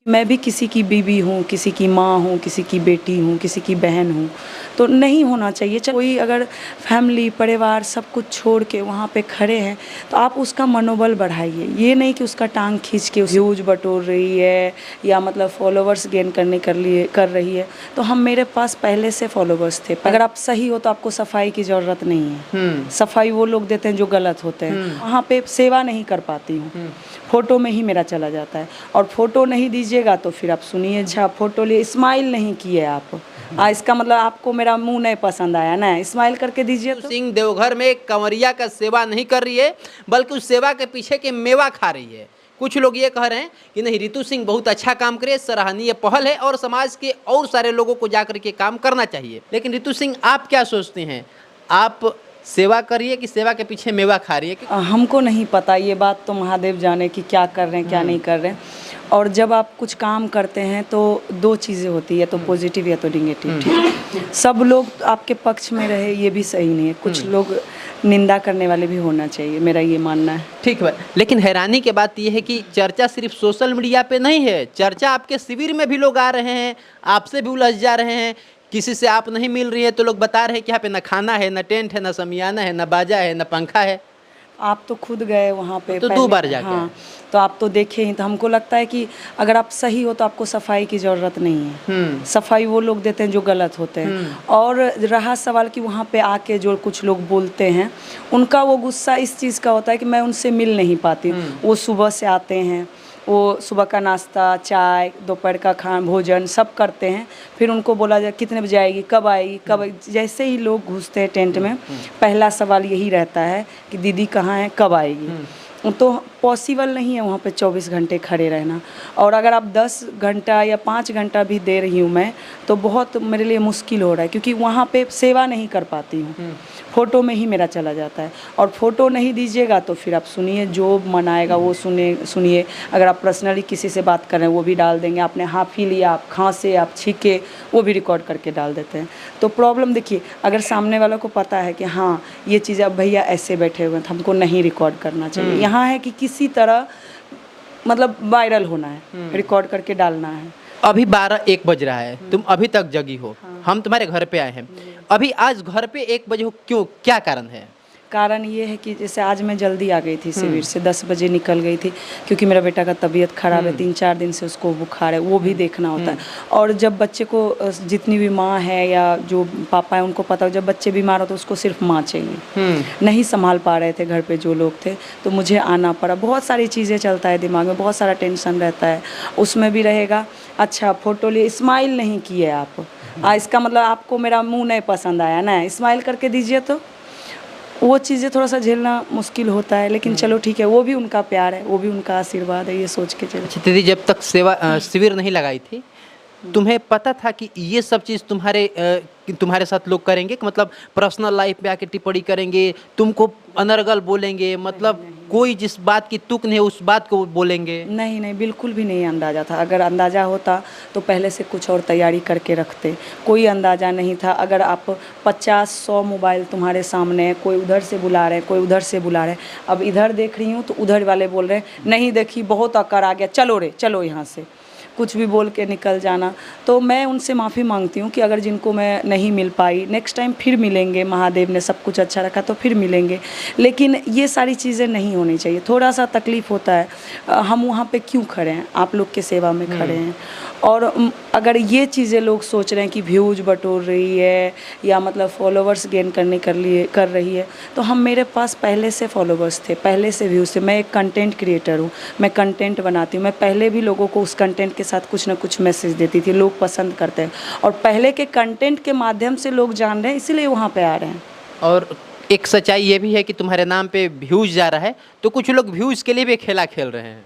मैं भी किसी की बीवी हूँ, किसी की माँ हूँ, किसी की बेटी हूँ, किसी की बहन हूँ, तो नहीं होना चाहिए। कोई अगर फैमिली, परिवार सब कुछ छोड़ के वहाँ पे खड़े हैं, तो आप उसका मनोबल बढ़ाइए। ये नहीं कि उसका टांग खींच के व्यूज बटोर रही है या मतलब फॉलोवर्स गेन करने कर रही है। तो हम मेरे पास पहले से फॉलोवर्स थे। अगर आप सही हो तो आपको सफाई की ज़रूरत नहीं है। सफाई वो लोग देते हैं जो गलत होते हैं। वहाँ पे सेवा नहीं कर पाती हूँ, फ़ोटो में ही मेरा चला जाता है। और फ़ोटो नहीं दीजिएगा तो फिर आप सुनिए, अच्छा फ़ोटो लिए स्माइल नहीं किए आप, इसका मतलब आपको मेरा मुंह नहीं पसंद आया ना, स्माइल करके दीजिए। तो सिंह देवघर में कंवरिया का सेवा नहीं कर रही है, बल्कि उस सेवा के पीछे के मेवा खा रही है। कुछ लोग ये कह रहे हैं कि नहीं, रितु सिंह बहुत अच्छा काम करे, सराहनीय पहल है और समाज के और सारे लोगों को जाकर के काम करना चाहिए। लेकिन रितु सिंह, आप क्या सोचते हैं? आप सेवा करिए कि सेवा के पीछे मेवा खा रही है? हमको नहीं पता, ये बात तो महादेव जाने कि क्या कर रहे हैं क्या नहीं कर रहे हैं। और जब आप कुछ काम करते हैं तो दो चीज़ें होती है, तो पॉजिटिव या तो निगेटिव। ठीक है, सब लोग आपके पक्ष में रहे ये भी सही नहीं है, कुछ लोग निंदा करने वाले भी होना चाहिए, मेरा ये मानना है। ठीक है, लेकिन हैरानी की बात यह है कि चर्चा सिर्फ सोशल मीडिया पे नहीं है, चर्चा आपके शिविर में भी लोग आ रहे हैं, आपसे भी उलझ जा रहे हैं। किसी से आप नहीं मिल रही है तो लोग बता रहे हैं कि यहाँ पे न खाना है, न टेंट है, न समियाना है, न बाजा है, न पंखा है। आप तो खुद गए वहाँ पे तो पहले, 2 बार जाके हाँ, तो आप तो देखे ही। तो हमको लगता है कि अगर आप सही हो तो आपको सफाई की ज़रूरत नहीं है। सफाई वो लोग देते हैं जो गलत होते हैं। और रहा सवाल कि वहाँ पे आके जो कुछ लोग बोलते हैं, उनका वो गुस्सा इस चीज़ का होता है कि मैं उनसे मिल नहीं पाती। वो सुबह से आते हैं, वो सुबह का नाश्ता, चाय, दोपहर का भोजन सब करते हैं, फिर उनको बोला जाए कितने बजे आएगी, कब आएगी, कब। जैसे ही लोग घुसते हैं टेंट में, पहला सवाल यही रहता है कि दीदी कहाँ है, कब आएगी। तो पॉसिबल नहीं है वहाँ पे 24 घंटे खड़े रहना। और अगर आप 10 घंटा या 5 घंटा भी दे रही हूँ मैं, तो बहुत मेरे लिए मुश्किल हो रहा है, क्योंकि वहाँ पे सेवा नहीं कर पाती हूँ, फ़ोटो में ही मेरा चला जाता है। और फ़ोटो नहीं दीजिएगा तो फिर आप सुनिए, जो मन आएगा वो सुनिए। अगर आप पर्सनली किसी से बात कर रहे हैं वो भी डाल देंगे, आपने हाफ़ी लिया, आप खांसे, आप छीके, वो भी रिकॉर्ड करके डाल देते हैं। तो प्रॉब्लम देखिए, अगर सामने वालों को पता है कि हाँ ये चीज़ अब भैया ऐसे बैठे हुए हैं, तो हमको नहीं रिकॉर्ड करना चाहिए। यहाँ है कि किसी तरह मतलब वायरल होना है, रिकॉर्ड करके डालना है। अभी 12-1 बज रहा है, तुम अभी तक जगी हो। हम तुम्हारे घर पे आए हैं, अभी आज घर पे 1 बजे हो, क्यों, क्या कारण है? कारण ये है कि जैसे आज मैं जल्दी आ गई थी शिविर से, 10 बजे निकल गई थी, क्योंकि मेरा बेटा का तबीयत ख़राब है, 3-4 दिन से उसको बुखार है, वो भी देखना होता है। और जब बच्चे को जितनी भी माँ है या जो पापा है उनको पता हो, जब बच्चे बीमार हो तो उसको सिर्फ माँ चाहिए। नहीं संभाल पा रहे थे घर पे जो लोग थे, तो मुझे आना पड़ा। बहुत सारी चीज़ें चलता है दिमाग में, बहुत सारा टेंशन रहता है, उसमें भी रहेगा। अच्छा फ़ोटो लिए, स्माइल नहीं किए आप, इसका मतलब आपको मेरा मुँह नहीं पसंद आया ना, स्माइल करके दीजिए। तो वो चीज़ें थोड़ा सा झेलना मुश्किल होता है, लेकिन चलो ठीक है, वो भी उनका प्यार है, वो भी उनका आशीर्वाद है, ये सोच के चलो। अच्छा दीदी, जब तक शिविर नहीं लगाई थी, तुम्हें पता था कि ये सब चीज़ तुम्हारे साथ लोग करेंगे, कि मतलब पर्सनल लाइफ पे आके टिप्पणी करेंगे, तुमको अनर्गल बोलेंगे, मतलब कोई जिस बात की तुक नहीं उस बात को बोलेंगे? नहीं नहीं, बिल्कुल भी नहीं अंदाज़ा था। अगर अंदाज़ा होता तो पहले से कुछ और तैयारी करके रखते। कोई अंदाज़ा नहीं था। अगर आप 50-100 मोबाइल तुम्हारे सामने है, कोई उधर से बुला रहे हैं, कोई उधर से बुला रहे हैं। अब इधर देख रही हूँ तो उधर वाले बोल रहे हैं नहीं देखी, बहुत अकड़ आ गया, चलो रे चलो यहाँ से, कुछ भी बोल के निकल जाना। तो मैं उनसे माफ़ी मांगती हूँ कि अगर जिनको मैं नहीं मिल पाई, नेक्स्ट टाइम फिर मिलेंगे, महादेव ने सब कुछ अच्छा रखा तो फिर मिलेंगे। लेकिन ये सारी चीज़ें नहीं होनी चाहिए। थोड़ा सा तकलीफ़ होता है, हम वहाँ पे क्यों खड़े हैं, आप लोग के सेवा में खड़े हैं। और अगर ये चीज़ें लोग सोच रहे हैं कि व्यूज बटोर रही है या मतलब फॉलोवर्स गेन करने कर रही है, तो हम, मेरे पास पहले से फॉलोवर्स थे, पहले से व्यूज़ थे। मैं एक कंटेंट क्रिएटर हूँ, मैं कंटेंट बनाती हूँ। मैं पहले भी लोगों को उस कंटेंट के साथ कुछ ना कुछ मैसेज देती थी, लोग पसंद करते हैं। और पहले के कंटेंट के माध्यम से लोग जान रहे हैं, इसीलिए वहाँ पे आ रहे हैं। और एक सच्चाई ये भी है कि तुम्हारे नाम पे व्यूज जा रहा है, तो कुछ लोग व्यूज के लिए भी खेला खेल रहे हैं।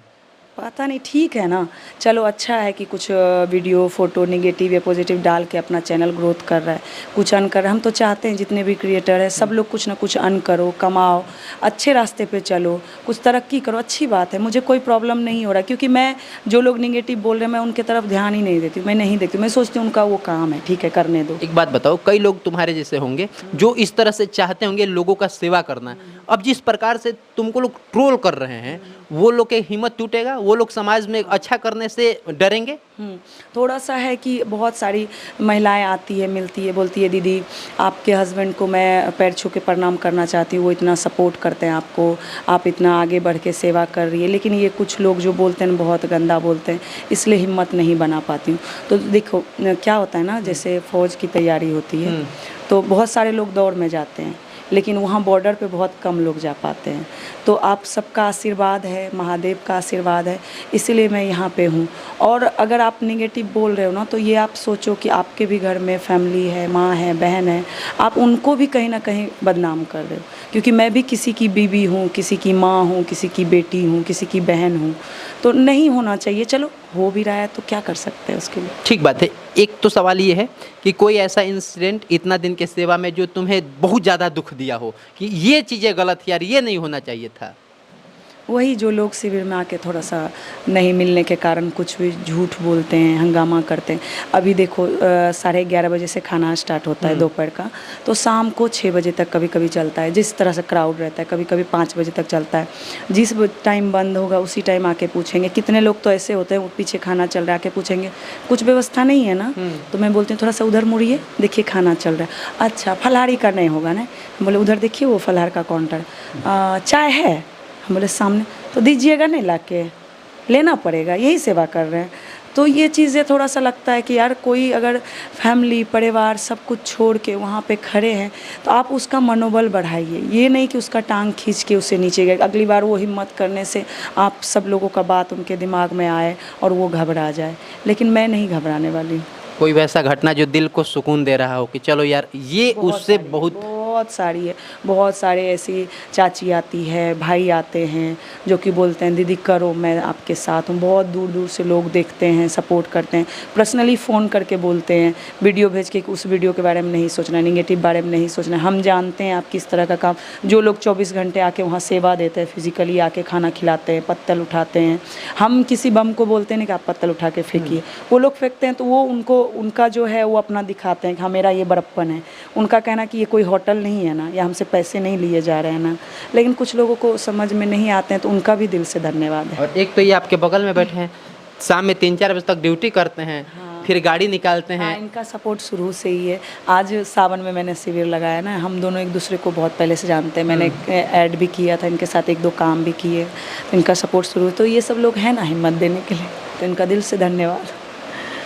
पता नहीं, ठीक है ना, चलो अच्छा है कि कुछ वीडियो, फोटो नेगेटिव या पॉजिटिव डाल के अपना चैनल ग्रोथ कर रहा है, कुछ अर्न कर रहा है। हम तो चाहते हैं जितने भी क्रिएटर है सब लोग कुछ ना कुछ अर्न करो, कमाओ, अच्छे रास्ते पे चलो, कुछ तरक्की करो, अच्छी बात है, मुझे कोई प्रॉब्लम नहीं हो रहा। क्योंकि मैं, जो लोग नेगेटिव बोल रहे हैं मैं उनके तरफ ध्यान ही नहीं देती, मैं नहीं देखती, मैं सोचती हूँ उनका वो काम है, ठीक है करने दो। एक बात बताओ, कई लोग तुम्हारे जैसे होंगे जो इस तरह से चाहते होंगे लोगों का सेवा करना। अब जिस प्रकार से तुमको लोग ट्रोल कर रहे हैं, वो लोग की हिम्मत टूटेगा, वो लोग समाज में अच्छा करने से डरेंगे? थोड़ा सा है कि बहुत सारी महिलाएं आती है, मिलती है, बोलती है दीदी आपके हस्बैंड को मैं पैर छू के प्रणाम करना चाहती हूँ, वो इतना सपोर्ट करते हैं आपको, आप इतना आगे बढ़ के सेवा कर रही है। लेकिन ये कुछ लोग जो बोलते हैं बहुत गंदा बोलते हैं, इसलिए हिम्मत नहीं बना पाती हूँ। तो देखो क्या होता है ना, जैसे फ़ौज की तैयारी होती है तो बहुत सारे लोग दौड़ में जाते हैं, लेकिन वहाँ बॉर्डर पे बहुत कम लोग जा पाते हैं। तो आप सबका आशीर्वाद है, महादेव का आशीर्वाद है, इसीलिए मैं यहाँ पे हूँ। और अगर आप नेगेटिव बोल रहे हो ना, तो ये आप सोचो कि आपके भी घर में फैमिली है, माँ है, बहन है, आप उनको भी कहीं ना कहीं बदनाम कर रहे हो। क्योंकि मैं भी किसी की बीवी हूँ, किसी की माँ हूँ, किसी की बेटी हूँ, किसी की बहन हूँ, तो नहीं होना चाहिए। चलो हो भी रहा है तो क्या कर सकते हैं उसके लिए। ठीक बात है। एक तो सवाल ये है कि कोई ऐसा इंसिडेंट इतना दिन के सेवा में जो तुम्हें बहुत ज़्यादा दुख दिया हो कि ये चीज़ें गलत यार, ये नहीं होना चाहिए था? वही जो लोग शिविर में आके थोड़ा सा नहीं मिलने के कारण कुछ भी झूठ बोलते हैं, हंगामा करते हैं। अभी देखो 11:30 बजे से खाना स्टार्ट होता है दोपहर का, तो शाम को 6 बजे तक कभी कभी चलता है। जिस तरह से क्राउड रहता है, कभी कभी 5 बजे तक चलता है। जिस टाइम बंद होगा उसी टाइम आके पूछेंगे। कितने लोग तो ऐसे होते हैं, वो पीछे खाना चल रहा है, आके पूछेंगे कुछ व्यवस्था नहीं है ना, तो मैं बोलती हूँ थोड़ा सा उधर मुड़िए, देखिए खाना चल रहा है। अच्छा फलाहारी का नहीं होगा ना, बोले उधर देखिए वो फलाहार का काउंटर, चाय है, हम बोले सामने, तो दीजिएगा नहीं, ला के लेना पड़ेगा, यही सेवा कर रहे हैं। तो ये चीज़ें थोड़ा सा लगता है कि यार कोई अगर फैमिली परिवार सब कुछ छोड़ के वहाँ पे खड़े हैं तो आप उसका मनोबल बढ़ाइए, ये नहीं कि उसका टांग खींच के उसे नीचे गए। अगली बार वो हिम्मत करने से आप सब लोगों का बात उनके दिमाग में आए और वो घबरा जाए, लेकिन मैं नहीं घबराने वाली। कोई वैसा घटना जो दिल को सुकून दे रहा हो कि चलो यार ये उससे बहुत सारी है, बहुत सारे ऐसी चाची आती है, भाई आते हैं जो कि बोलते हैं दीदी करो, मैं आपके साथ हूँ। बहुत दूर दूर से लोग देखते हैं, सपोर्ट करते हैं, पर्सनली फ़ोन करके बोलते हैं, वीडियो भेज के उस वीडियो के बारे में नहीं सोचना, नेगेटिव बारे में नहीं सोचना। हम जानते हैं आप किस तरह का काम, जो लोग 24 घंटे आके वहाँ सेवा देते हैं, फिजिकली आके खाना खिलाते हैं, पत्तल उठाते हैं। हम किसी बम को बोलते नहीं कि आप पत्तल उठा के फेंकिए, वो लोग फेंकते हैं तो वो उनका जो है वो अपना दिखाते हैं कि हाँ मेरा ये बड़प्पन है। उनका कहना कि ये कोई होटल नहीं है ना, या हमसे पैसे नहीं लिए जा रहे हैं ना, लेकिन कुछ लोगों को समझ में नहीं आते हैं, तो उनका भी दिल से धन्यवाद है। और एक तो ये आपके बगल में बैठे हैं, शाम में 3-4 बजे तक ड्यूटी करते हैं, फिर गाड़ी निकालते हैं। इनका सपोर्ट शुरू से ही है। आज सावन में मैंने शिविर लगाया ना, हम दोनों एक दूसरे को बहुत पहले से जानते हैं। मैंने ऐड भी किया था इनके साथ, 1-2 काम भी किए, तो इनका सपोर्ट शुरू। तो ये सब लोग हैं ना हिम्मत देने के लिए, तो इनका दिल से धन्यवाद।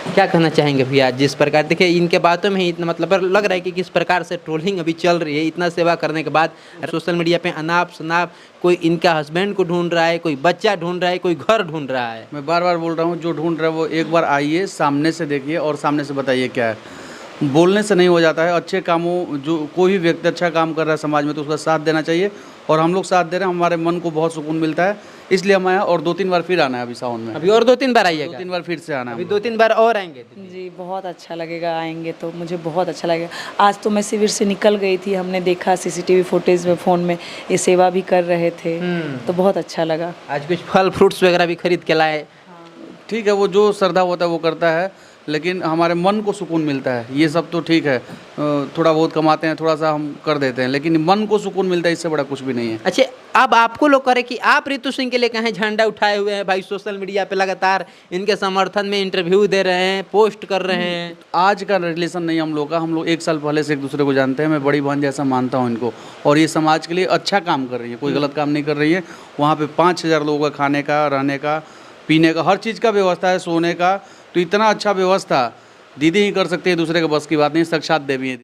क्या कहना चाहेंगे भैया, जिस प्रकार देखिए इनके बातों में ही इतना मतलब लग रहा है कि किस प्रकार से ट्रोलिंग अभी चल रही है, इतना सेवा करने के बाद सोशल मीडिया पे अनाप शनाप कोई इनका हस्बैंड को ढूंढ रहा है, कोई बच्चा ढूंढ रहा है, कोई घर ढूंढ रहा है। मैं बार बार बोल रहा हूँ, जो ढूंढ रहा है वो एक बार आइए, सामने से देखिए और सामने से बताइए क्या है। बोलने से नहीं हो जाता है। अच्छे कामों, जो कोई भी व्यक्ति अच्छा काम कर रहा है समाज में तो उसका साथ देना चाहिए, और हम लोग साथ दे रहे हैं। हमारे मन को बहुत सुकून मिलता है, इसलिए हम आए और 2-3 बार फिर आना है अभी सावन में। अभी और 2-3 बार आइएगा? 2-3 बार फिर से आना है। अभी 2-3 बार और आएंगे? जी बहुत अच्छा लगेगा, आएंगे तो मुझे बहुत अच्छा लगेगा। आज तो मैं शिविर से निकल गई थी, हमने देखा सीसीटीवी फुटेज में, फ़ोन में, ये सेवा भी कर रहे थे, तो बहुत अच्छा लगा। आज कुछ फल फ्रूट्स वगैरह भी खरीद के लाए? ठीक है, वो जो श्रद्धा होता है वो करता है, लेकिन हमारे मन को सुकून मिलता है। ये सब तो ठीक है, थोड़ा बहुत कमाते हैं, थोड़ा सा हम कर देते हैं, लेकिन मन को सुकून मिलता है, इससे बड़ा कुछ भी नहीं है। अच्छा, अब आपको लोग करें कि आप रितु सिंह के लिए कहें, झंडा उठाए हुए हैं भाई, सोशल मीडिया पे लगातार इनके समर्थन में इंटरव्यू दे रहे हैं, पोस्ट कर रहे हैं। आज का रिलेशन नहीं हम लोग का, हम लोग 1 साल पहले से एक दूसरे को जानते हैं। मैं बड़ी बहन जैसा मानता हूँ इनको, और ये समाज के लिए अच्छा काम कर रही है, कोई गलत काम नहीं कर रही है। वहाँ पे 5000 लोगों का खाने का, रहने का, पीने का, हर चीज़ का व्यवस्था है, सोने का। तो इतना अच्छा व्यवस्था दीदी ही कर सकती है, दूसरे के बस की बात नहीं, साक्षात देवी है।